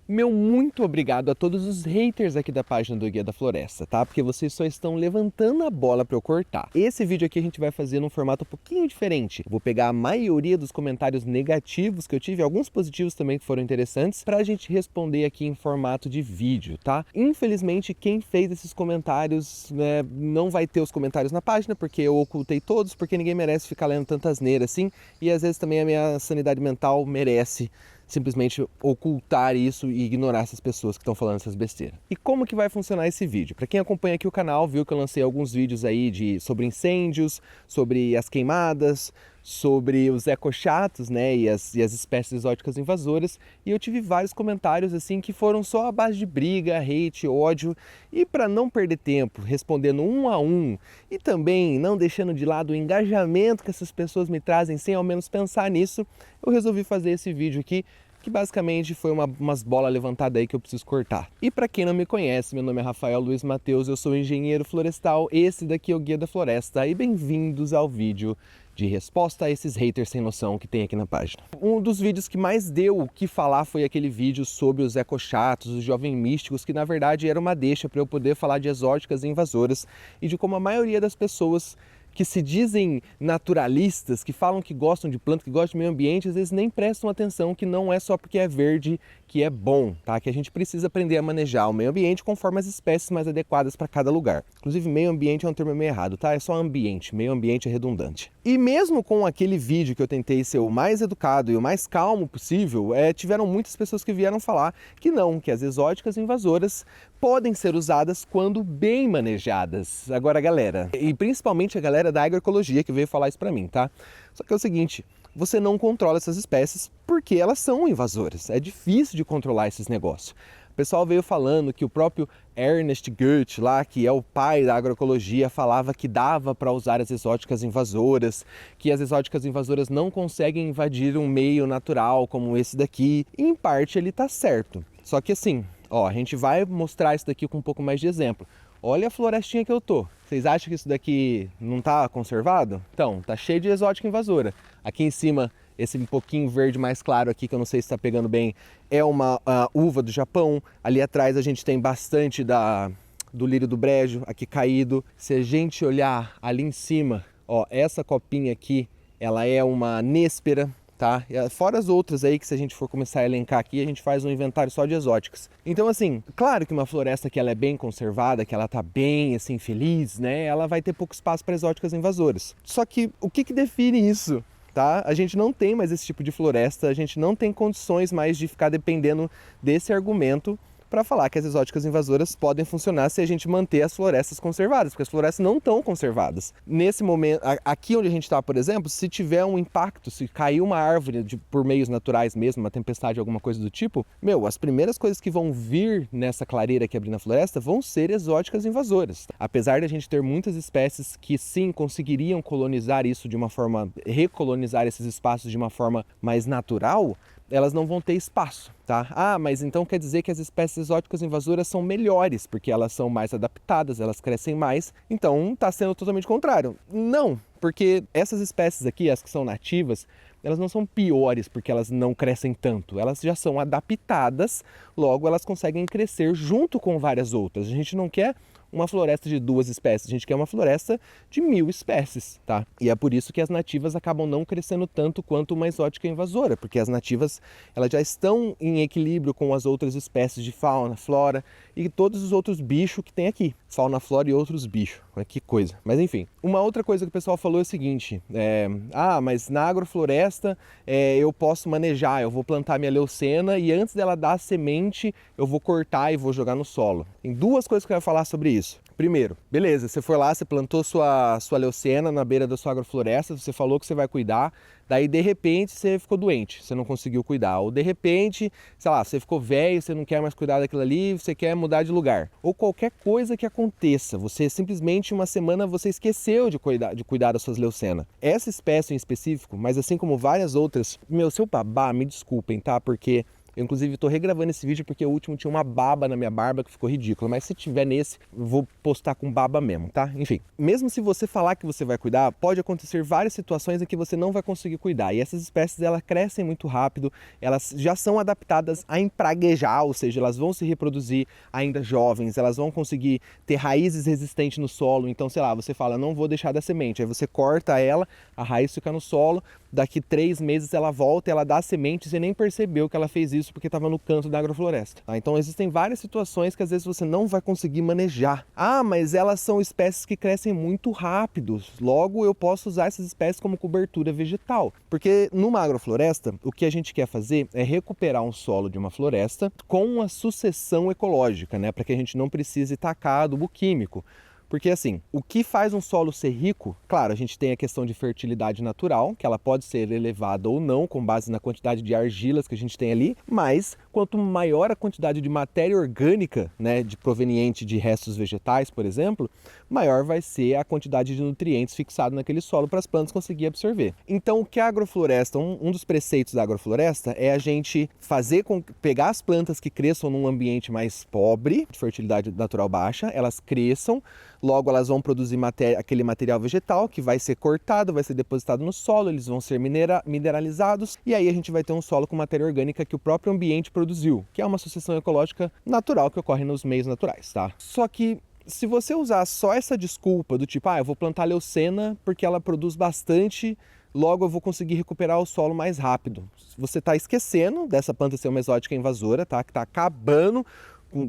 Meu muito obrigado a todos os haters aqui da página do Guia da Floresta, tá? Porque vocês só estão levantando a bola para eu cortar. Esse vídeo aqui a gente vai fazer num formato um pouquinho diferente. Vou pegar a maioria dos comentários negativos que eu tive, alguns positivos também que foram interessantes, pra gente responder aqui em formato de vídeo, tá? Infelizmente, quem fez esses comentários, né, não vai ter os comentários na página, porque eu ocultei todos, porque ninguém merece ficar lendo tanta asneira assim, e às vezes também a minha sanidade mental merece simplesmente ocultar isso e ignorar essas pessoas que estão falando essas besteiras. E como que vai funcionar esse vídeo? Para quem acompanha aqui o canal, viu que eu lancei alguns vídeos aí sobre incêndios, sobre as queimadas, sobre os ecochatos, né, e as espécies exóticas invasoras, e eu tive vários comentários assim que foram só à base de briga, hate, ódio, e para não perder tempo respondendo um a um e também não deixando de lado o engajamento que essas pessoas me trazem sem ao menos pensar nisso, eu resolvi fazer esse vídeo aqui, que basicamente foi umas bolas levantadas aí que eu preciso cortar. E para quem não me conhece, meu nome é Rafael Luiz Matheus, eu sou engenheiro florestal, esse daqui é o Guia da Floresta, e bem-vindos ao vídeo de resposta a esses haters sem noção que tem aqui na página. Um dos vídeos que mais deu o que falar foi aquele vídeo sobre os ecochatos, os jovens místicos, que na verdade era uma deixa para eu poder falar de exóticas e invasoras e de como a maioria das pessoas que se dizem naturalistas, que falam que gostam de planta, que gostam de meio ambiente, às vezes nem prestam atenção que não é só porque é verde que é bom, tá? Que a gente precisa aprender a manejar o meio ambiente conforme as espécies mais adequadas para cada lugar. Inclusive, meio ambiente é um termo meio errado, tá? É só ambiente, meio ambiente é redundante. E mesmo com aquele vídeo que eu tentei ser o mais educado e o mais calmo possível, tiveram muitas pessoas que vieram falar que não, que as exóticas invasoras podem ser usadas quando bem manejadas. Agora, galera, e principalmente a galera da agroecologia que veio falar isso pra mim, tá? Só que é o seguinte, você não controla essas espécies porque elas são invasoras. É difícil de controlar esses negócios. O pessoal veio falando que o próprio Ernest Goethe lá, que é o pai da agroecologia, falava que dava para usar as exóticas invasoras, que as exóticas invasoras não conseguem invadir um meio natural como esse daqui. E em parte ele tá certo. Só que assim, ó, a gente vai mostrar isso daqui com um pouco mais de exemplo. Olha a florestinha que eu tô. Vocês acham que isso daqui não tá conservado? Então, tá cheio de exótica invasora. Aqui em cima, esse um pouquinho verde mais claro aqui, que eu não sei se está pegando bem, é uma uva do Japão. Ali atrás a gente tem bastante do lírio do brejo, aqui caído. Se a gente olhar ali em cima, ó, essa copinha aqui, ela é uma néspera, tá? Fora as outras aí que se a gente for começar a elencar aqui, a gente faz um inventário só de exóticas. Então assim, claro que uma floresta que ela é bem conservada, que ela tá bem assim feliz, né? Ela vai ter pouco espaço para exóticas invasoras. Só que o que define isso? Tá? A gente não tem mais esse tipo de floresta, a gente não tem condições mais de ficar dependendo desse argumento para falar que as exóticas invasoras podem funcionar se a gente manter as florestas conservadas, porque as florestas não estão conservadas. Nesse momento, aqui onde a gente está, por exemplo, se tiver um impacto, se cair uma árvore por meios naturais mesmo, uma tempestade, alguma coisa do tipo, as primeiras coisas que vão vir nessa clareira que abrir na floresta vão ser exóticas invasoras. Apesar de a gente ter muitas espécies que sim conseguiriam colonizar isso de uma forma, recolonizar esses espaços de uma forma mais natural, elas não vão ter espaço, tá? Ah, mas então quer dizer que as espécies exóticas invasoras são melhores, porque elas são mais adaptadas, elas crescem mais, então está sendo totalmente contrário. Não, porque essas espécies aqui, as que são nativas, elas não são piores porque elas não crescem tanto, elas já são adaptadas, logo elas conseguem crescer junto com várias outras. A gente não quer uma floresta de 2 espécies, a gente quer uma floresta de 1000 espécies, tá? E é por isso que as nativas acabam não crescendo tanto quanto uma exótica invasora, porque as nativas elas já estão em equilíbrio com as outras espécies de fauna, flora e todos os outros bichos que tem aqui. Fauna, flora e outros bichos, que coisa. Mas enfim, uma outra coisa que o pessoal falou é o seguinte, mas na agrofloresta eu posso manejar, eu vou plantar minha leucena e antes dela dar a semente eu vou cortar e vou jogar no solo. Tem 2 coisas que eu quero falar sobre isso. Primeiro, beleza, você foi lá, você plantou sua leucena na beira da sua agrofloresta, você falou que você vai cuidar, daí de repente você ficou doente, você não conseguiu cuidar, ou de repente, sei lá, você ficou velho, você não quer mais cuidar daquilo ali, você quer mudar de lugar, ou qualquer coisa que aconteça, você simplesmente uma semana você esqueceu de cuidar das suas leucena. Essa espécie em específico, mas assim como várias outras, seu babá, me desculpem, tá, porque Eu, inclusive, estou regravando esse vídeo porque o último tinha uma baba na minha barba que ficou ridícula, mas se tiver nesse, eu vou postar com baba mesmo, tá? Enfim, mesmo se você falar que você vai cuidar, pode acontecer várias situações em que você não vai conseguir cuidar. E essas espécies, elas crescem muito rápido, elas já são adaptadas a empraguejar, ou seja, elas vão se reproduzir ainda jovens, elas vão conseguir ter raízes resistentes no solo. Então, sei lá, você fala, não vou deixar da semente, aí você corta ela, a raiz fica no solo, daqui 3 meses ela volta, ela dá semente, você nem percebeu que ela fez isso porque estava no canto da agrofloresta. Tá? Então existem várias situações que às vezes você não vai conseguir manejar. Ah, mas elas são espécies que crescem muito rápido, logo eu posso usar essas espécies como cobertura vegetal. Porque numa agrofloresta, o que a gente quer fazer é recuperar um solo de uma floresta com uma sucessão ecológica, né? Para que a gente não precise tacar adubo químico. Porque assim, o que faz um solo ser rico, claro, a gente tem a questão de fertilidade natural, que ela pode ser elevada ou não, com base na quantidade de argilas que a gente tem ali, mas quanto maior a quantidade de matéria orgânica, né, proveniente de restos vegetais, por exemplo, maior vai ser a quantidade de nutrientes fixado naquele solo para as plantas conseguirem absorver. Então, o que a agrofloresta, um dos preceitos da agrofloresta é a gente pegar as plantas que cresçam num ambiente mais pobre, de fertilidade natural baixa, elas cresçam, logo elas vão produzir aquele material vegetal que vai ser cortado, vai ser depositado no solo, eles vão ser mineralizados e aí a gente vai ter um solo com matéria orgânica que o próprio ambiente produziu, que é uma sucessão ecológica natural que ocorre nos meios naturais, tá? Só que se você usar só essa desculpa do tipo, eu vou plantar leucena porque ela produz bastante, logo eu vou conseguir recuperar o solo mais rápido. Você está esquecendo dessa planta ser uma exótica invasora, tá? Que está acabando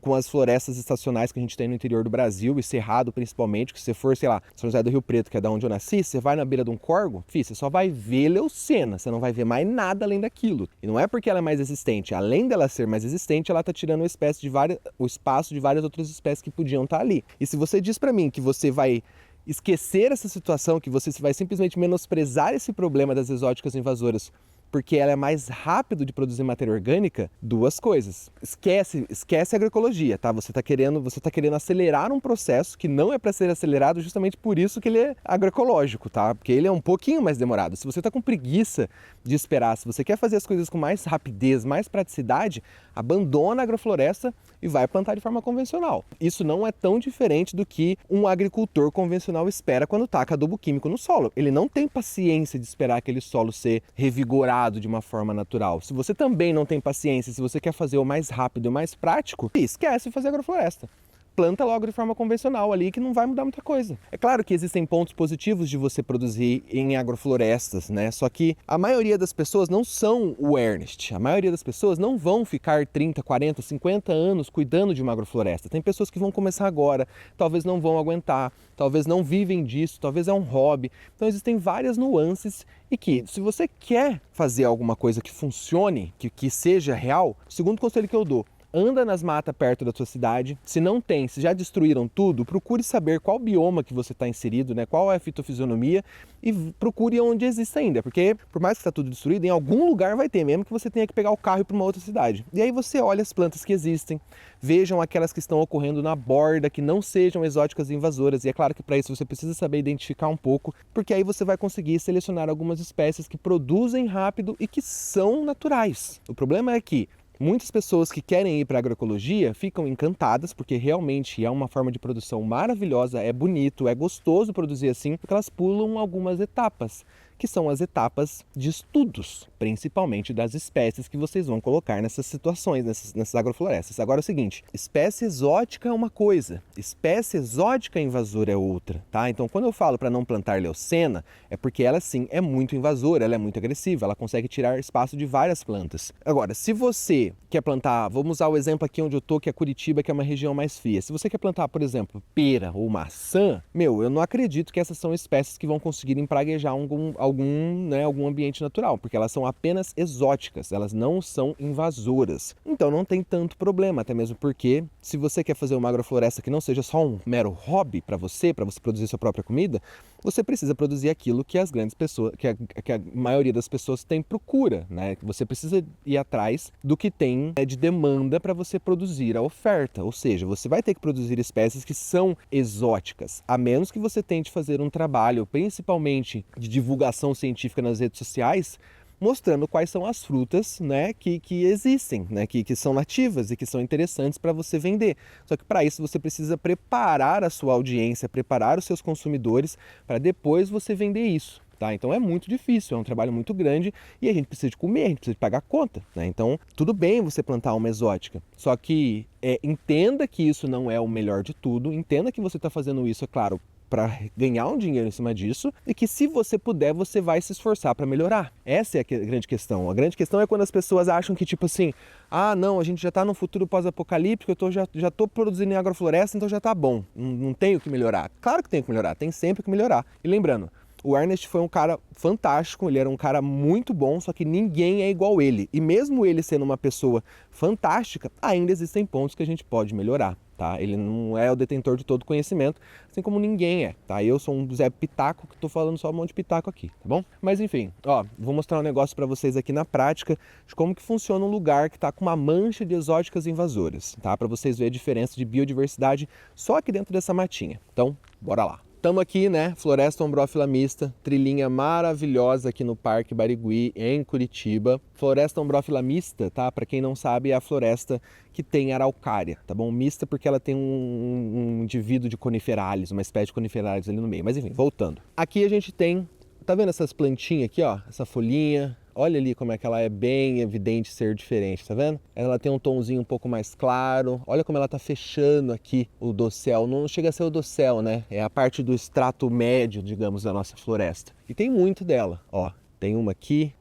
com as florestas estacionais que a gente tem no interior do Brasil, e Cerrado principalmente, que se você for, sei lá, São José do Rio Preto, que é da onde eu nasci, você vai na beira de um córgo, você só vai ver leucena, você não vai ver mais nada além daquilo. E não é porque ela é mais resistente, além dela ser mais resistente, ela está tirando o espaço de várias outras espécies que podiam estar ali. E se você diz para mim que você vai esquecer essa situação, que você vai simplesmente menosprezar esse problema das exóticas invasoras porque ela é mais rápido de produzir matéria orgânica, duas coisas. Esquece a agroecologia, tá? Você tá querendo acelerar um processo que não é para ser acelerado, justamente por isso que ele é agroecológico, tá? Porque ele é um pouquinho mais demorado. Se você tá com preguiça de esperar, se você quer fazer as coisas com mais rapidez, mais praticidade, abandona a agrofloresta e vai plantar de forma convencional. Isso não é tão diferente do que um agricultor convencional espera quando taca adubo químico no solo. Ele não tem paciência de esperar aquele solo ser revigorado de uma forma natural. Se você também não tem paciência, se você quer fazer o mais rápido e o mais prático, esquece de fazer agrofloresta. Planta logo de forma convencional ali, que não vai mudar muita coisa. É claro que existem pontos positivos de você produzir em agroflorestas, né? Só que a maioria das pessoas não são o Ernest. A maioria das pessoas não vão ficar 30, 40, 50 anos cuidando de uma agrofloresta. Tem pessoas que vão começar agora, talvez não vão aguentar, talvez não vivem disso, talvez é um hobby. Então existem várias nuances e que, se você quer fazer alguma coisa que funcione, que seja real, o segundo conselho que eu dou: anda nas matas perto da sua cidade. Se não tem, se já destruíram tudo, procure saber qual bioma que você está inserido, né? Qual é a fitofisionomia, e procure onde existe ainda. Porque, por mais que está tudo destruído, em algum lugar vai ter, mesmo que você tenha que pegar o carro e ir para uma outra cidade. E aí você olha as plantas que existem, vejam aquelas que estão ocorrendo na borda, que não sejam exóticas e invasoras. E é claro que para isso você precisa saber identificar um pouco, porque aí você vai conseguir selecionar algumas espécies que produzem rápido e que são naturais. O problema é que muitas pessoas que querem ir para a agroecologia ficam encantadas, porque realmente é uma forma de produção maravilhosa, é bonito, é gostoso produzir assim, porque elas pulam algumas etapas, que são as etapas de estudos, principalmente das espécies que vocês vão colocar nessas situações, nessas agroflorestas. Agora é o seguinte, espécie exótica é uma coisa, espécie exótica invasora é outra, tá? Então quando eu falo para não plantar leucena, é porque ela sim é muito invasora, ela é muito agressiva, ela consegue tirar espaço de várias plantas. Agora, se você quer plantar, vamos usar o exemplo aqui onde eu tô, que é Curitiba, que é uma região mais fria. Se você quer plantar, por exemplo, pera ou maçã, eu não acredito que essas são espécies que vão conseguir empraguejar algum ambiente natural, porque elas são apenas exóticas, elas não são invasoras. Então não tem tanto problema, até mesmo porque se você quer fazer uma agrofloresta que não seja só um mero hobby para você produzir sua própria comida, você precisa produzir aquilo que as grandes pessoas, que a maioria das pessoas tem procura, né? Você precisa ir atrás do que tem de demanda para você produzir a oferta, ou seja, você vai ter que produzir espécies que são exóticas, a menos que você tente fazer um trabalho, principalmente de divulgação científica nas redes sociais, mostrando quais são as frutas, né, que existem, né, que são nativas e que são interessantes para você vender. Só que para isso você precisa preparar a sua audiência, preparar os seus consumidores para depois você vender isso. Tá? Então é muito difícil, é um trabalho muito grande e a gente precisa de comer, a gente precisa de pagar a conta, né? Então tudo bem você plantar uma exótica, só que entenda que isso não é o melhor de tudo, entenda que você está fazendo isso, é claro, para ganhar um dinheiro em cima disso e que se você puder, você vai se esforçar para melhorar. Essa é a grande questão. A grande questão é quando as pessoas acham que tipo assim, ah não, a gente já está num futuro pós-apocalíptico, eu já estou produzindo em agrofloresta, então já está bom, não tenho que melhorar. Claro que tem que melhorar, tem sempre que melhorar. E lembrando, o Ernest foi um cara fantástico, ele era um cara muito bom, só que ninguém é igual ele. E mesmo ele sendo uma pessoa fantástica, ainda existem pontos que a gente pode melhorar, tá? Ele não é o detentor de todo conhecimento, assim como ninguém é, tá? Eu sou um Zé Pitaco que tô falando só um monte de pitaco aqui, tá bom? Mas enfim, ó, vou mostrar um negócio para vocês aqui na prática de como que funciona um lugar que tá com uma mancha de exóticas invasoras, tá? Para vocês verem a diferença de biodiversidade só aqui dentro dessa matinha. Então, bora lá. Estamos aqui, né, Floresta Ombrófila Mista, trilhinha maravilhosa aqui no Parque Barigui, em Curitiba. Floresta Ombrófila Mista, tá? Para quem não sabe, é a floresta que tem araucária, tá bom? Mista porque ela tem um indivíduo de coniferalis, uma espécie de coniferalis ali no meio. Mas enfim, voltando. Aqui a gente tem, tá vendo essas plantinhas aqui, ó? Essa folhinha. Olha ali como é que ela é bem evidente ser diferente, tá vendo? Ela tem um tomzinho um pouco mais claro. Olha como ela tá fechando aqui o dossel. Não chega a ser o dossel, né? É a parte do extrato médio, digamos, da nossa floresta. E tem muito dela, ó. Tem uma aqui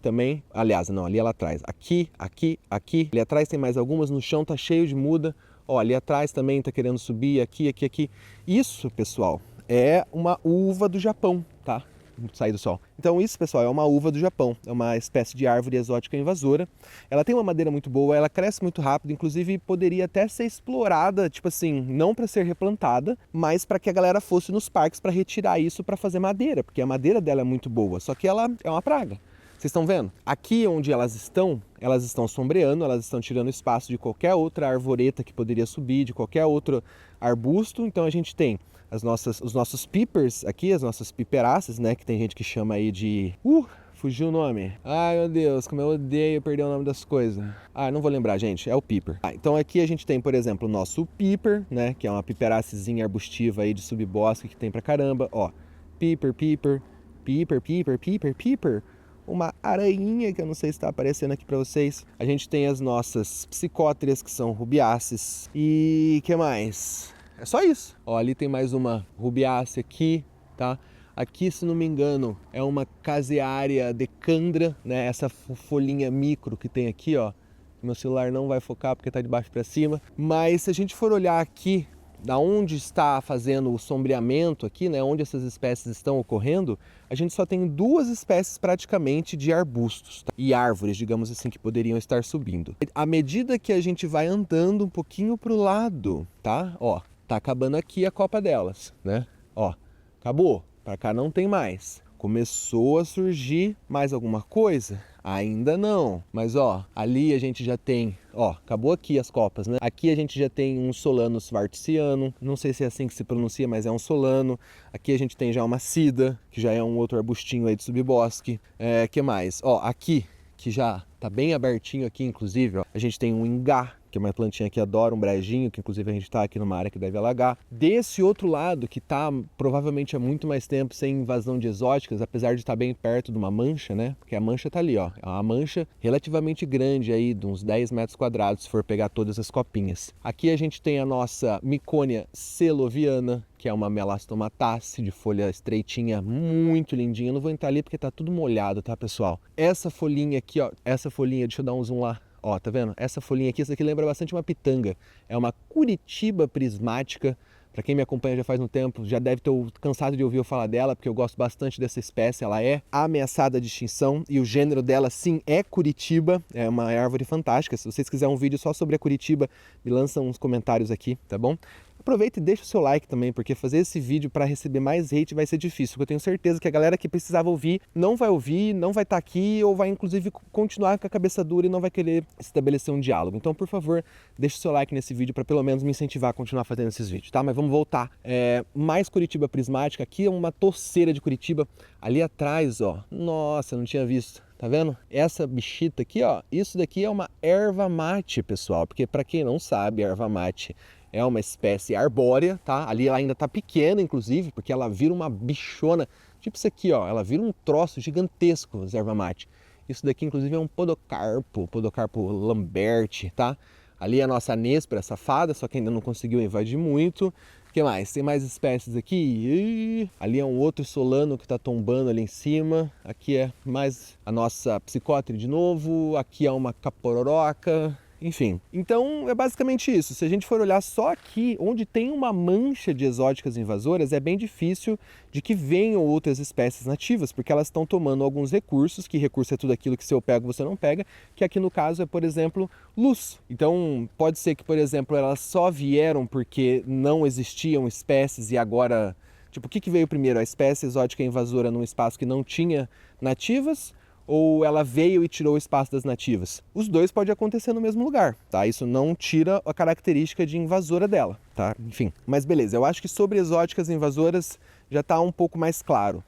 também. Aliás, não, ali ela atrás. Aqui. Ali atrás tem mais algumas. No chão tá cheio de muda. Ó, ali atrás também tá querendo subir. Aqui. Isso, pessoal, é uma uva do Japão, tá? Sair do sol. Então isso, pessoal, é uma uva do Japão, é uma espécie de árvore exótica invasora. Ela tem uma madeira muito boa, ela cresce muito rápido, inclusive poderia até ser explorada, tipo assim, não para ser replantada, mas para que a galera fosse nos parques para retirar isso para fazer madeira, porque a madeira dela é muito boa, só que ela é uma praga. Vocês estão vendo? Aqui onde elas estão sombreando, elas estão tirando espaço de qualquer outra arvoreta que poderia subir, de qualquer outro arbusto. Então a gente tem os nossos peepers aqui, as nossas piperáceas, né? Que tem gente que chama aí de... fugiu o nome. Ai, meu Deus, como eu odeio perder o nome das coisas. Ah, não vou lembrar, gente. É o peeper. Então aqui a gente tem, por exemplo, o nosso peeper, né? Que é uma piperáceazinha arbustiva aí de subbosque que tem pra caramba. Ó, peeper. Uma aranhinha que eu não sei se está aparecendo aqui para vocês. A gente tem as nossas psicótrias, que são rubiáceas. E que mais? É só isso. Ó, ali tem mais uma rubiácea aqui, tá? Aqui, se não me engano, é uma caseária decandra, né? Essa folhinha micro que tem aqui, ó. Meu celular não vai focar porque tá de baixo para cima. Mas se a gente for olhar aqui, da onde está fazendo o sombreamento aqui, né, onde essas espécies estão ocorrendo, a gente só tem duas espécies praticamente de arbustos, tá? E árvores, digamos assim, que poderiam estar subindo. À medida que a gente vai andando um pouquinho para o lado, tá? Ó, tá acabando aqui a copa delas, né? Ó, acabou. Para cá não tem mais. Começou a surgir mais alguma coisa? Ainda não. Mas ó, ali a gente já tem, ó, acabou aqui as copas, né? Aqui a gente já tem um Solanus svartziano, não sei se é assim que se pronuncia, mas é um solano. Aqui a gente tem já uma cida, que já é um outro arbustinho aí de subbosque. Que mais? Ó, aqui, que já tá bem abertinho aqui, inclusive, ó, a gente tem um ingá, que é uma plantinha que adora um brejinho, que inclusive a gente está aqui numa área que deve alagar. Desse outro lado, que está provavelmente há muito mais tempo sem invasão de exóticas, apesar de estar bem perto de uma mancha, né? Porque a mancha está ali, ó. É uma mancha relativamente grande aí, de uns 10 metros quadrados, se for pegar todas as copinhas. Aqui a gente tem a nossa Micônia celoviana, que é uma melastomatácea de folha estreitinha, muito lindinha. Eu não vou entrar ali porque tá tudo molhado, tá, pessoal? Essa folhinha aqui, ó, essa folhinha, deixa eu dar um zoom lá. Ó, tá vendo? Essa folhinha aqui, essa aqui lembra bastante uma pitanga. É uma Curitiba prismática. Para quem me acompanha já faz um tempo, já deve ter cansado de ouvir eu falar dela, porque eu gosto bastante dessa espécie. Ela é ameaçada de extinção e o gênero dela, sim, é Curitiba. É uma árvore fantástica. Se vocês quiserem um vídeo só sobre a Curitiba, me lançam uns comentários aqui, tá bom? aproveita e deixa o seu like também, porque fazer esse vídeo para receber mais hate vai ser difícil, porque eu tenho certeza que a galera que precisava ouvir, não vai estar aqui, ou vai inclusive continuar com a cabeça dura e não vai querer estabelecer um diálogo. Então, por favor, deixa o seu like nesse vídeo para pelo menos me incentivar a continuar fazendo esses vídeos, tá? Mas vamos voltar. Mais Curitiba prismática, aqui é uma torceira de Curitiba, ali atrás, ó, nossa, eu não tinha visto. Tá vendo? Essa bichita aqui, ó, isso daqui é uma erva mate, pessoal, porque para quem não sabe, erva mate é uma espécie arbórea, tá? Ali ela ainda tá pequena, inclusive, porque ela vira uma bichona, tipo isso aqui, ó, ela vira um troço gigantesco, as erva mate. Isso daqui, inclusive, é um podocarpo lamberti, tá? Ali é a nossa néspera safada, só que ainda não conseguiu invadir muito. O que mais? Tem mais espécies aqui. Ali é um outro solano que está tombando ali em cima. Aqui é mais a nossa psicótere de novo. Aqui é uma capororoca. Enfim, então é basicamente isso. Se a gente for olhar só aqui, onde tem uma mancha de exóticas invasoras, é bem difícil de que venham outras espécies nativas, porque elas estão tomando alguns recursos, que recurso é tudo aquilo que se eu pego você não pega, que aqui no caso é, por exemplo, luz. Então pode ser que, por exemplo, elas só vieram porque não existiam espécies e agora, tipo, o que veio primeiro? A espécie exótica invasora num espaço que não tinha nativas? Ou ela veio e tirou o espaço das nativas? Os dois podem acontecer no mesmo lugar, tá? Isso não tira a característica de invasora dela, tá? Enfim, mas beleza, eu acho que sobre exóticas invasoras já está um pouco mais claro.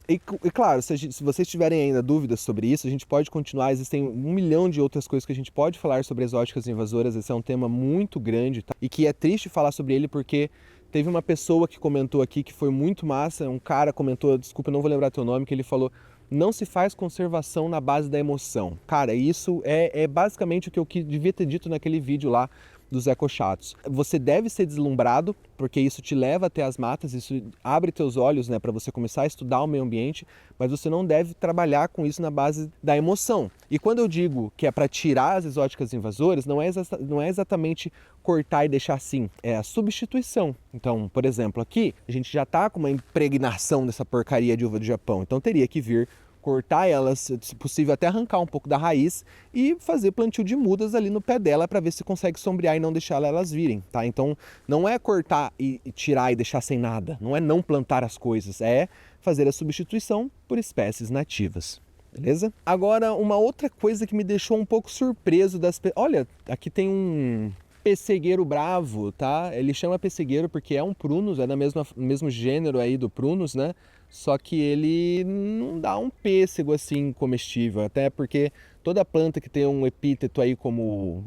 E claro, se vocês tiverem ainda dúvidas sobre isso, a gente pode continuar, existem 1 milhão de outras coisas que a gente pode falar sobre exóticas invasoras, esse é um tema muito grande, tá? E que é triste falar sobre ele porque teve uma pessoa que comentou aqui que foi muito massa, um cara comentou, desculpa, eu não vou lembrar teu nome, que ele falou: não se faz conservação na base da emoção. Cara, isso é basicamente o que eu devia ter dito naquele vídeo lá dos ecochatos. Você deve ser deslumbrado, porque isso te leva até as matas, isso abre teus olhos, né, para você começar a estudar o meio ambiente, mas você não deve trabalhar com isso na base da emoção. E quando eu digo que é para tirar as exóticas invasoras, não é exatamente cortar e deixar assim, é a substituição. Então, por exemplo, aqui a gente já está com uma impregnação dessa porcaria de uva do Japão, então teria que vir cortar elas, se possível até arrancar um pouco da raiz e fazer plantio de mudas ali no pé dela para ver se consegue sombrear e não deixar elas virem, tá? Então não é cortar e tirar e deixar sem nada, não é não plantar as coisas, é fazer a substituição por espécies nativas. Beleza? Agora, uma outra coisa que me deixou um pouco surpreso olha, aqui tem um pessegueiro bravo, tá? Ele chama pessegueiro porque é um prunus, é do mesmo gênero aí do prunus, né? Só que ele não dá um pêssego assim comestível, até porque toda planta que tem um epíteto aí como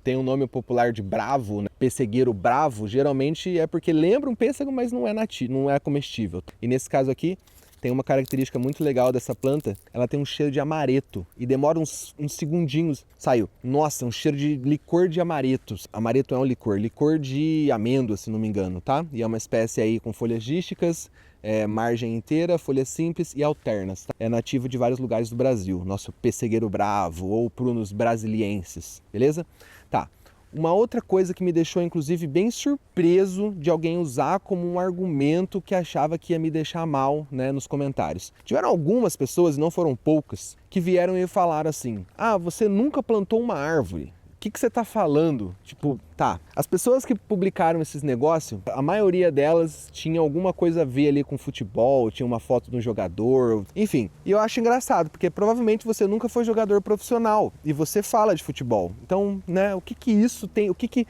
tem um nome popular de bravo, né? Pessegueiro bravo, geralmente é porque lembra um pêssego, mas não é nativo, não é comestível. E nesse caso aqui tem uma característica muito legal dessa planta, ela tem um cheiro de amareto e demora uns segundinhos, saiu. Nossa, um cheiro de licor de amareto. Amareto é um licor de amêndoa, se não me engano, tá? E é uma espécie aí com folhas dísticas, margem inteira, folhas simples e alternas. Tá? É nativo de vários lugares do Brasil, nosso pessegueiro bravo ou prunus brasiliensis, beleza? Tá. Uma outra coisa que me deixou, inclusive, bem surpreso de alguém usar como um argumento que achava que ia me deixar mal, né, nos comentários. Tiveram algumas pessoas, e não foram poucas, que vieram e falaram assim: ah, você nunca plantou uma árvore. O que você tá falando? Tipo, tá. As pessoas que publicaram esses negócios, a maioria delas tinha alguma coisa a ver ali com futebol, tinha uma foto de um jogador, enfim. E eu acho engraçado, porque provavelmente você nunca foi jogador profissional e você fala de futebol. Então, né, o que isso tem, o que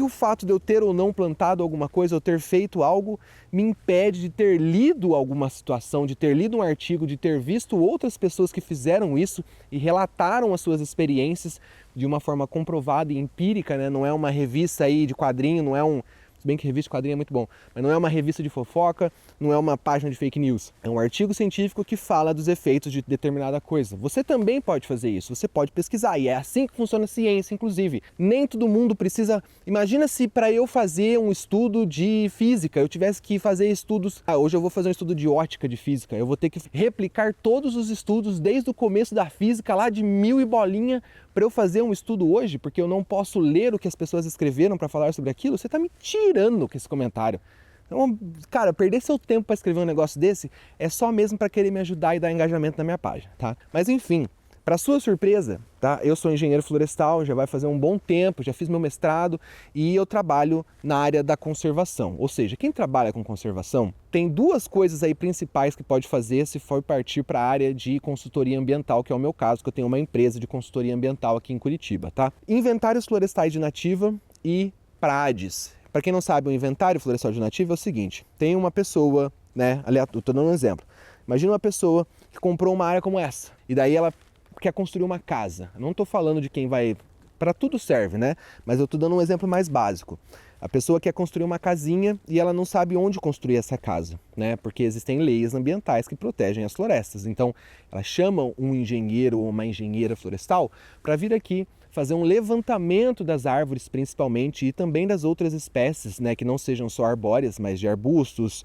o fato de eu ter ou não plantado alguma coisa, ou ter feito algo, me impede de ter lido alguma situação, de ter lido um artigo, de ter visto outras pessoas que fizeram isso e relataram as suas experiências de uma forma comprovada e empírica, né? Não é uma revista aí de quadrinho, não é um... Se bem que revista de quadrinho é muito bom, mas não é uma revista de fofoca, não é uma página de fake news. É um artigo científico que fala dos efeitos de determinada coisa. Você também pode fazer isso, você pode pesquisar, e é assim que funciona a ciência, inclusive. Nem todo mundo precisa... Imagina se para eu fazer um estudo de física, eu tivesse que fazer estudos... hoje eu vou fazer um estudo de ótica de física, eu vou ter que replicar todos os estudos desde o começo da física, lá de 1000 e bolinha, para eu fazer um estudo hoje, porque eu não posso ler o que as pessoas escreveram para falar sobre aquilo. Você está me tirando com esse comentário. Então, cara, perder seu tempo para escrever um negócio desse é só mesmo para querer me ajudar e dar engajamento na minha página, tá? Mas enfim, Para sua surpresa, tá? Eu sou engenheiro florestal, já vai fazer um bom tempo, já fiz meu mestrado e eu trabalho na área da conservação. Ou seja, quem trabalha com conservação tem duas coisas aí principais que pode fazer se for partir para a área de consultoria ambiental, que é o meu caso, que eu tenho uma empresa de consultoria ambiental aqui em Curitiba, tá? Inventários florestais de nativa e PRADes. Para quem não sabe, o inventário florestal de nativa é o seguinte: tem uma pessoa, né? Aliás, estou dando um exemplo. Imagina uma pessoa que comprou uma área como essa e daí ela quer construir uma casa. Eu não estou falando de quem vai... Para tudo serve, né? Mas eu estou dando um exemplo mais básico. A pessoa quer construir uma casinha e ela não sabe onde construir essa casa, né? Porque existem leis ambientais que protegem as florestas. Então, elas chamam um engenheiro ou uma engenheira florestal para vir aqui fazer um levantamento das árvores, principalmente, e também das outras espécies, né, que não sejam só arbóreas, mas de arbustos,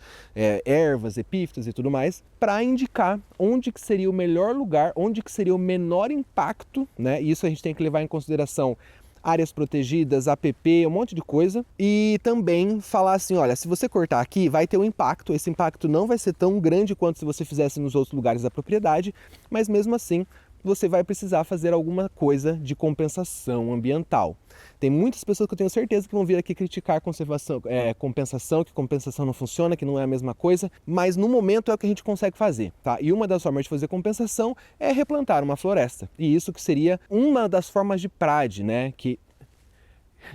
ervas, epífitas e tudo mais, para indicar onde que seria o melhor lugar, onde que seria o menor impacto, né? E isso a gente tem que levar em consideração áreas protegidas, APP, um monte de coisa. E também falar assim, olha, se você cortar aqui, vai ter um impacto. Esse impacto não vai ser tão grande quanto se você fizesse nos outros lugares da propriedade, mas mesmo assim, você vai precisar fazer alguma coisa de compensação ambiental. Tem muitas pessoas que eu tenho certeza que vão vir aqui criticar compensação, que compensação não funciona, que não é a mesma coisa, mas no momento é o que a gente consegue fazer, tá? E uma das formas de fazer compensação é replantar uma floresta. E isso que seria uma das formas de PRAD, né? Que...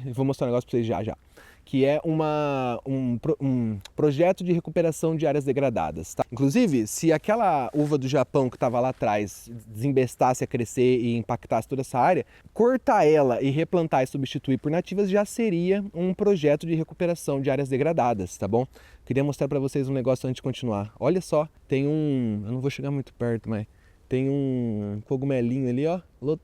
Eu vou mostrar um negócio para vocês já. Que é um projeto de recuperação de áreas degradadas. Tá? Inclusive, se aquela uva do Japão que estava lá atrás desembestasse a crescer e impactasse toda essa área, cortar ela e replantar e substituir por nativas já seria um projeto de recuperação de áreas degradadas, tá bom? Queria mostrar para vocês um negócio antes de continuar. Olha só, tem um... Eu não vou chegar muito perto, mas... Tem um cogumelinho ali, ó, lotado.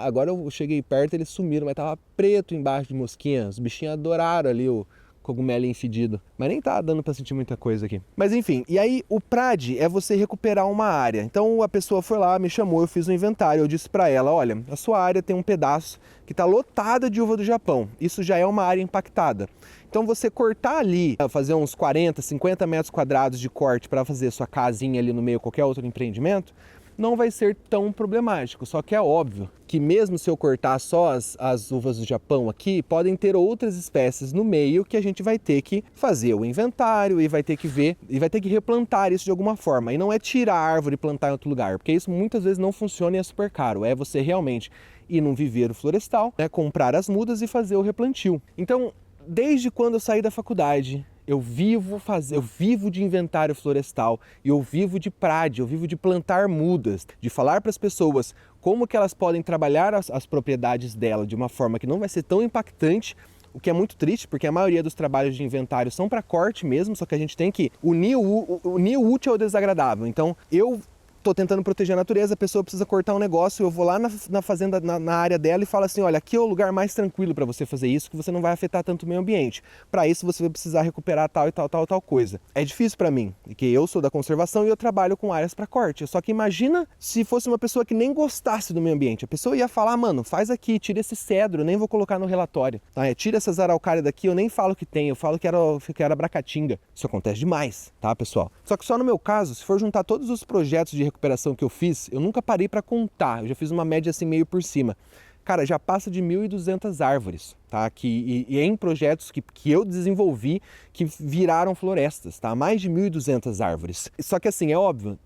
Agora eu cheguei perto, eles sumiram, mas tava preto embaixo de mosquinha. Os bichinhos adoraram ali o cogumelinho fedido. Mas nem tá dando pra sentir muita coisa aqui. Mas enfim, e aí o PRAD é você recuperar uma área. Então a pessoa foi lá, me chamou, eu fiz um inventário. Eu disse pra ela, olha, a sua área tem um pedaço que tá lotada de uva do Japão. Isso já é uma área impactada. Então você cortar ali, fazer uns 40, 50 metros quadrados de corte para fazer sua casinha ali no meio, qualquer outro empreendimento, não vai ser tão problemático. Só que é óbvio que mesmo se eu cortar só as uvas do Japão aqui, podem ter outras espécies no meio que a gente vai ter que fazer o inventário e vai ter que ver, e vai ter que replantar isso de alguma forma. E não é tirar a árvore e plantar em outro lugar, porque isso muitas vezes não funciona e é super caro. É você realmente ir num viveiro florestal, né, comprar as mudas e fazer o replantio. Então, desde quando eu saí da faculdade, eu vivo de inventário florestal, e eu vivo de PRAD, eu vivo de plantar mudas, de falar para as pessoas como que elas podem trabalhar as propriedades dela de uma forma que não vai ser tão impactante, o que é muito triste, porque a maioria dos trabalhos de inventário são para corte mesmo, só que a gente tem que unir o útil ao desagradável. Então, eu estou tentando proteger a natureza, a pessoa precisa cortar um negócio, eu vou lá na fazenda, na área dela e falo assim, olha, aqui é o lugar mais tranquilo para você fazer isso, que você não vai afetar tanto o meio ambiente. Para isso você vai precisar recuperar tal e tal coisa. É difícil para mim, porque eu sou da conservação e eu trabalho com áreas para corte. Só que imagina se fosse uma pessoa que nem gostasse do meio ambiente. A pessoa ia falar, mano, faz aqui, tira esse cedro, eu nem vou colocar no relatório. Tá? Tira essas araucárias daqui, eu nem falo que tem, eu falo que era abracatinga. Isso acontece demais, tá, pessoal? Só que só no meu caso, se for juntar todos os projetos de recuperação que eu fiz, eu nunca parei para contar, eu já fiz uma média assim meio por cima. Cara, já passa de 1.200 árvores, tá? E em projetos que eu desenvolvi que viraram florestas, tá? Mais de 1.200 árvores. Só que assim, é óbvio,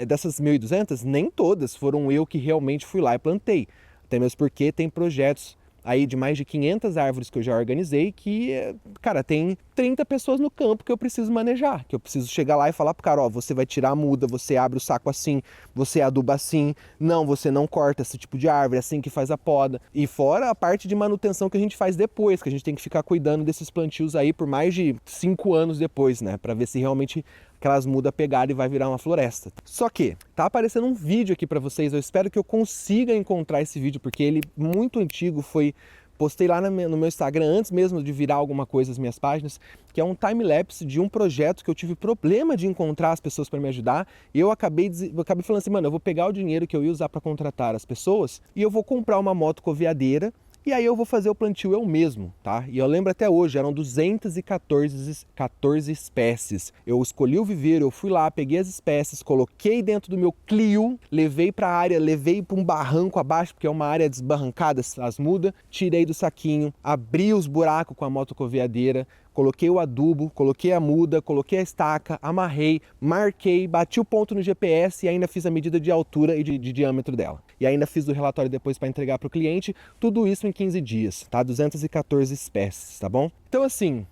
dessas 1.200, nem todas foram eu que realmente fui lá e plantei. Até mesmo porque tem projetos aí de mais de 500 árvores que eu já organizei que, cara, tem 30 pessoas no campo que eu preciso manejar, que eu preciso chegar lá e falar pro cara, ó, você vai tirar a muda, você abre o saco assim, você aduba assim, não, você não corta esse tipo de árvore, assim que faz a poda. E fora a parte de manutenção que a gente faz depois, que a gente tem que ficar cuidando desses plantios aí por mais de 5 anos depois, né, para ver se realmente aquelas mudas pegarem e vai virar uma floresta. Só que tá aparecendo um vídeo aqui para vocês, eu espero que eu consiga encontrar esse vídeo, porque ele muito antigo, postei lá no meu Instagram antes mesmo de virar alguma coisa nas minhas páginas, que é um time-lapse de um projeto que eu tive problema de encontrar as pessoas para me ajudar, e eu acabei falando assim, mano, eu vou pegar o dinheiro que eu ia usar para contratar as pessoas e eu vou comprar uma moto coveadeira E aí eu vou fazer o plantio eu mesmo, tá? E eu lembro até hoje, eram 214 espécies. Eu escolhi o viveiro, eu fui lá, peguei as espécies, coloquei dentro do meu Clio, levei para a área, levei para um barranco abaixo, porque é uma área desbarrancada, as mudas, tirei do saquinho, abri os buracos com a motocoveadeira, coloquei o adubo, coloquei a muda, coloquei a estaca, amarrei, marquei, bati o ponto no GPS e ainda fiz a medida de altura e de diâmetro dela. E ainda fiz o relatório depois para entregar para o cliente, tudo isso em 15 dias, tá? 214 espécies, tá bom? Então assim,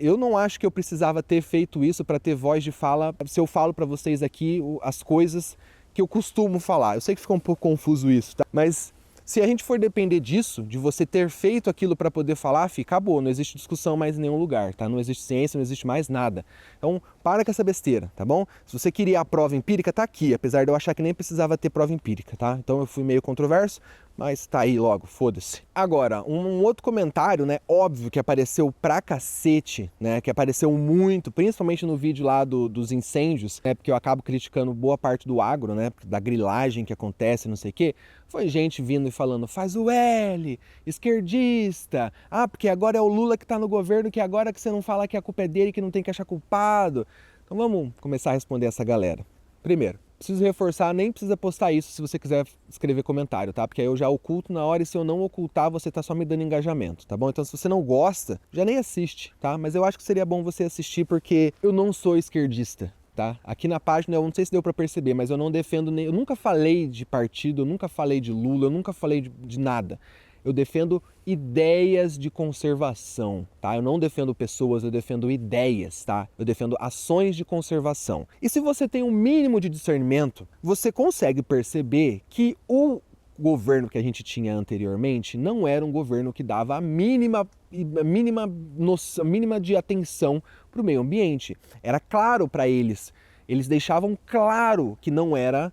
eu não acho que eu precisava ter feito isso para ter voz de fala, se eu falo para vocês aqui as coisas que eu costumo falar. Eu sei que ficou um pouco confuso isso, tá? Mas se a gente for depender disso, de você ter feito aquilo para poder falar, acabou, não existe discussão mais em nenhum lugar, tá? Não existe ciência, não existe mais nada. Então, para com essa besteira, tá bom? Se você queria a prova empírica, tá aqui, apesar de eu achar que nem precisava ter prova empírica, tá? Então eu fui meio controverso, mas tá aí logo, foda-se. Agora, um outro comentário, né, óbvio que apareceu pra cacete, né, que apareceu muito, principalmente no vídeo lá dos incêndios, né, porque eu acabo criticando boa parte do agro, né, da grilagem que acontece, não sei o quê, foi gente vindo e falando, faz o L, esquerdista, porque agora é o Lula que tá no governo, que agora que você não fala que a culpa é dele, que não tem que achar culpado. Então vamos começar a responder essa galera. Primeiro, preciso reforçar, nem precisa postar isso se você quiser escrever comentário, tá? Porque aí eu já oculto na hora e se eu não ocultar, você tá só me dando engajamento, tá bom? Então se você não gosta, já nem assiste, tá? Mas eu acho que seria bom você assistir porque eu não sou esquerdista, tá? Aqui na página, eu não sei se deu pra perceber, mas eu não defendo nem... Eu nunca falei de partido, eu nunca falei de Lula, eu nunca falei de nada. Eu defendo ideias de conservação, tá? Eu não defendo pessoas, eu defendo ideias, tá? Eu defendo ações de conservação. E se você tem um mínimo de discernimento, você consegue perceber que o governo que a gente tinha anteriormente não era um governo que dava a mínima de atenção para o meio ambiente. Era claro para eles, eles deixavam claro que não era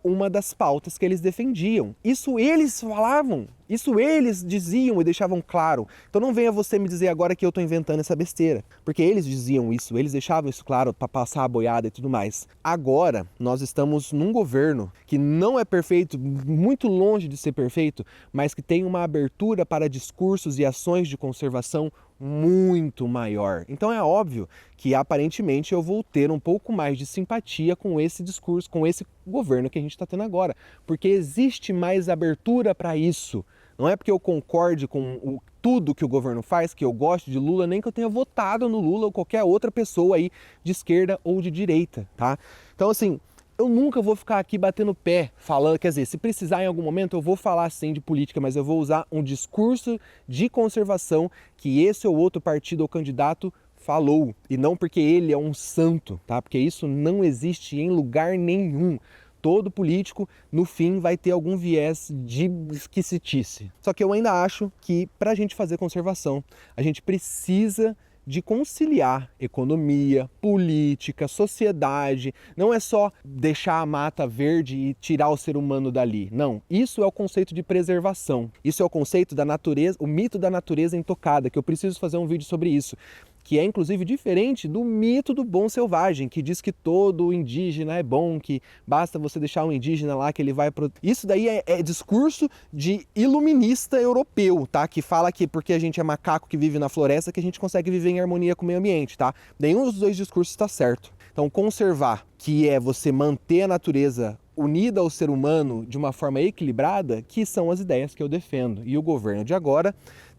uma das pautas que eles defendiam. Isso eles falavam, isso eles diziam e deixavam claro. Então não venha você me dizer agora que eu estou inventando essa besteira, porque eles diziam isso, eles deixavam isso claro para passar a boiada e tudo mais. Agora nós estamos num governo que não é perfeito, muito longe de ser perfeito, mas que tem uma abertura para discursos e ações de conservação muito maior. Então é óbvio que aparentemente eu vou ter um pouco mais de simpatia com esse discurso, com esse governo que a gente está tendo agora, porque existe mais abertura para isso. Não é porque eu concorde com tudo que o governo faz, que eu gosto de Lula, nem que eu tenha votado no Lula ou qualquer outra pessoa aí de esquerda ou de direita, tá? Então assim, eu nunca vou ficar aqui batendo pé, falando, quer dizer, se precisar em algum momento eu vou falar sim de política, mas eu vou usar um discurso de conservação que esse ou outro partido ou candidato falou, e não porque ele é um santo, tá? Porque isso não existe em lugar nenhum. Todo político, no fim, vai ter algum viés de esquisitice. Só que eu ainda acho que, para a gente fazer conservação, a gente precisa de conciliar economia, política, sociedade. Não é só deixar a mata verde e tirar o ser humano dali. Não, isso é o conceito de preservação. Isso é o conceito da natureza, o mito da natureza intocada, que eu preciso fazer um vídeo sobre isso. Que é inclusive diferente do mito do bom selvagem, que diz que todo indígena é bom, que basta você deixar um indígena lá que ele vai... Isso daí é discurso de iluminista europeu, tá? Que fala que porque a gente é macaco que vive na floresta que a gente consegue viver em harmonia com o meio ambiente, tá? Nenhum dos dois discursos está certo. Então conservar, que é você manter a natureza unida ao ser humano de uma forma equilibrada, que são as ideias que eu defendo. E o governo de agora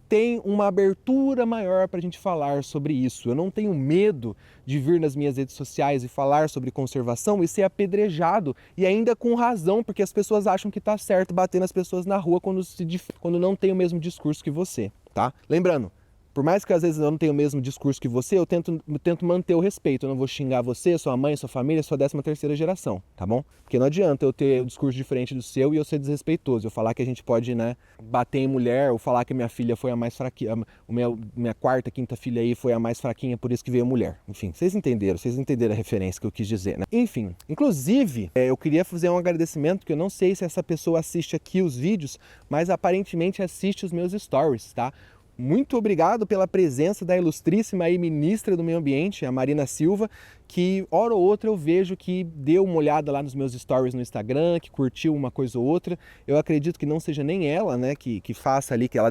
tem uma abertura maior para a gente falar sobre isso. Eu não tenho medo de vir nas minhas redes sociais e falar sobre conservação e ser apedrejado, e ainda com razão, porque as pessoas acham que está certo bater nas pessoas na rua quando não tem o mesmo discurso que você, tá? Lembrando, por mais que às vezes eu não tenha o mesmo discurso que você, eu tento manter o respeito. Eu não vou xingar você, sua mãe, sua família, sua 13ª geração, tá bom? Porque não adianta eu ter um discurso diferente do seu e eu ser desrespeitoso. Eu falar que a gente pode, né, bater em mulher, ou falar que minha filha foi a mais fraquinha, minha quarta, quinta filha aí foi a mais fraquinha, por isso que veio mulher. Enfim, vocês entenderam a referência que eu quis dizer, né? Enfim, inclusive, eu queria fazer um agradecimento, porque eu não sei se essa pessoa assiste aqui os vídeos, mas aparentemente assiste os meus stories, tá? muito obrigado pela presença da ilustríssima aí ministra do Meio Ambiente, a Marina Silva, que hora ou outra eu vejo que deu uma olhada lá nos meus stories no Instagram, que curtiu uma coisa ou outra. Eu acredito que não seja nem ela, né, que faça ali, que ela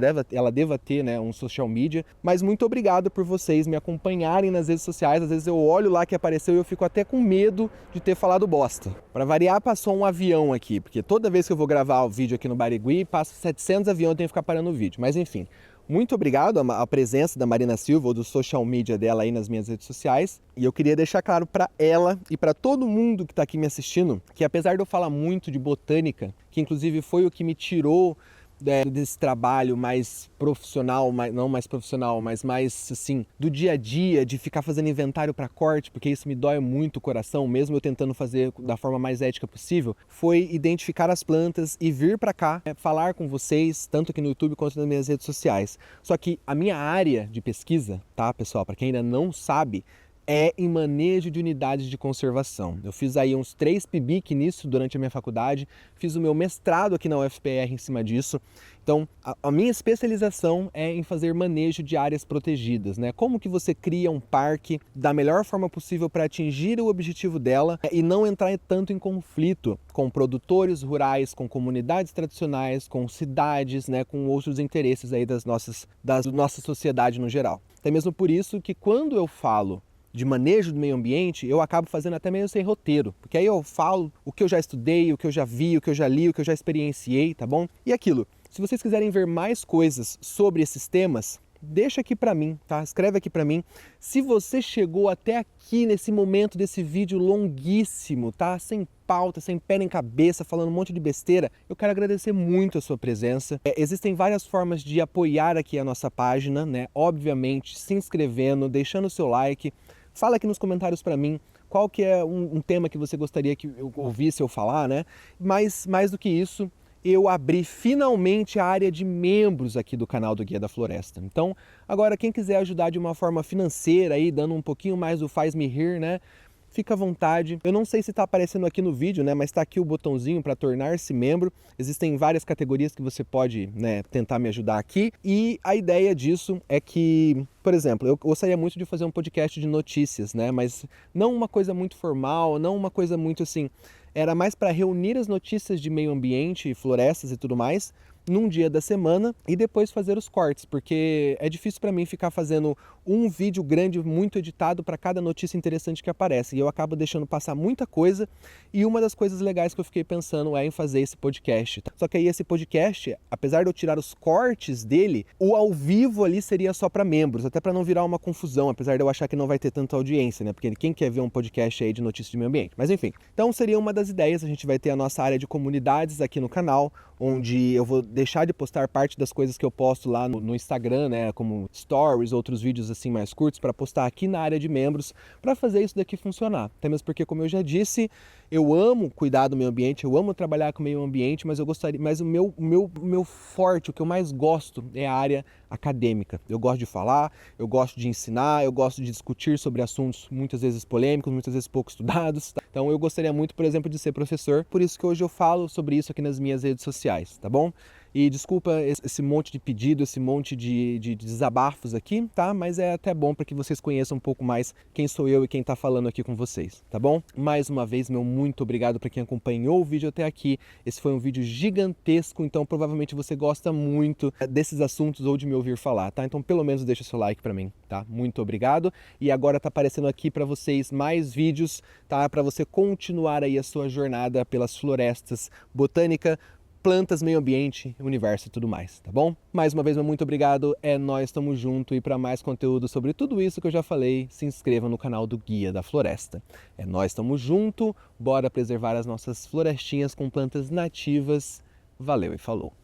deva ter, né, um social media. Mas muito obrigado por vocês me acompanharem nas redes sociais. Às vezes eu olho lá que apareceu e eu fico até com medo de ter falado bosta. Para variar, passou um avião aqui, porque toda vez que eu vou gravar o vídeo aqui no Barigui, passa 700 aviões, eu tenho que ficar parando o vídeo. Mas enfim, muito obrigado à presença da Marina Silva, ou do social media dela aí nas minhas redes sociais. E eu queria deixar claro para ela e para todo mundo que está aqui me assistindo, que apesar de eu falar muito de botânica, que inclusive foi o que me tirou desse trabalho mais profissional, não mais profissional, mas mais assim, do dia a dia, de ficar fazendo inventário para corte, porque isso me dói muito o coração, mesmo eu tentando fazer da forma mais ética possível, foi identificar as plantas e vir para cá, falar com vocês, tanto aqui no YouTube quanto nas minhas redes sociais. Só que a minha área de pesquisa, tá, pessoal, para quem ainda não sabe, é em manejo de unidades de conservação. Eu fiz aí uns 3 PIBIC nisso durante a minha faculdade, fiz o meu mestrado aqui na UFPR em cima disso. Então, a minha especialização é em fazer manejo de áreas protegidas, né? Como que você cria um parque da melhor forma possível para atingir o objetivo dela e não entrar tanto em conflito com produtores rurais, com comunidades tradicionais, com cidades, né? Com outros interesses aí da nossa sociedade no geral. Até mesmo por isso que quando eu falo de manejo do meio ambiente, eu acabo fazendo até meio sem roteiro, porque aí eu falo o que eu já estudei, o que eu já vi, o que eu já li, o que eu já experienciei, tá bom? E aquilo, se vocês quiserem ver mais coisas sobre esses temas, deixa aqui pra mim, tá? Escreve aqui pra mim. Se você chegou até aqui nesse momento desse vídeo longuíssimo, tá? Sem pauta, sem pé nem cabeça, falando um monte de besteira, eu quero agradecer muito a sua presença. Existem várias formas de apoiar aqui a nossa página, né? Obviamente, se inscrevendo, deixando o seu like. Fala aqui nos comentários para mim qual que é um tema que você gostaria que eu ouvisse eu falar, né? Mas mais do que isso, eu abri finalmente a área de membros aqui do canal do Guia da Floresta. Então, agora quem quiser ajudar de uma forma financeira aí, dando um pouquinho mais do faz-me rir, né? Fica à vontade. Eu não sei se está aparecendo aqui no vídeo, né? Mas está aqui o botãozinho para tornar-se membro. Existem várias categorias que você pode, né, tentar me ajudar aqui. E a ideia disso é que, por exemplo, eu gostaria muito de fazer um podcast de notícias, né? Mas não uma coisa muito formal, não uma coisa muito assim. Era mais para reunir as notícias de meio ambiente, florestas e tudo mais, num dia da semana e depois fazer os cortes, porque é difícil para mim ficar fazendo um vídeo grande, muito editado para cada notícia interessante que aparece, e eu acabo deixando passar muita coisa, e uma das coisas legais que eu fiquei pensando é em fazer esse podcast. Só que aí esse podcast, apesar de eu tirar os cortes dele, o ao vivo ali seria só para membros, até para não virar uma confusão, apesar de eu achar que não vai ter tanta audiência, né? Porque quem quer ver um podcast aí de notícias de meio ambiente? Mas enfim, então seria uma das ideias. A gente vai ter a nossa área de comunidades aqui no canal, onde eu vou deixar de postar parte das coisas que eu posto lá no Instagram, né, como stories, outros vídeos assim mais curtos, para postar aqui na área de membros, para fazer isso daqui funcionar. Até mesmo porque, como eu já disse, eu amo cuidar do meio ambiente, eu amo trabalhar com o meio ambiente, mas o meu forte, o que eu mais gosto é a área acadêmica. Eu gosto de falar, eu gosto de ensinar, eu gosto de discutir sobre assuntos muitas vezes polêmicos, muitas vezes pouco estudados. Tá? Então eu gostaria muito, por exemplo, de ser professor, por isso que hoje eu falo sobre isso aqui nas minhas redes sociais, tá bom? E desculpa esse monte de pedido, esse monte de desabafos aqui, tá? Mas é até bom para que vocês conheçam um pouco mais quem sou eu e quem tá falando aqui com vocês, tá bom? Mais uma vez, meu muito obrigado para quem acompanhou o vídeo até aqui. Esse foi um vídeo gigantesco, então provavelmente você gosta muito desses assuntos ou de me ouvir falar, tá? Então pelo menos deixa seu like para mim, tá? Muito obrigado. E agora tá aparecendo aqui para vocês mais vídeos, tá? Para você continuar aí a sua jornada pelas florestas, botânica, plantas, meio ambiente, universo e tudo mais, tá bom? Mais uma vez, muito obrigado, é nóis, tamo junto, e para mais conteúdo sobre tudo isso que eu já falei, se inscreva no canal do Guia da Floresta. É nóis, tamo junto, bora preservar as nossas florestinhas com plantas nativas. Valeu e falou!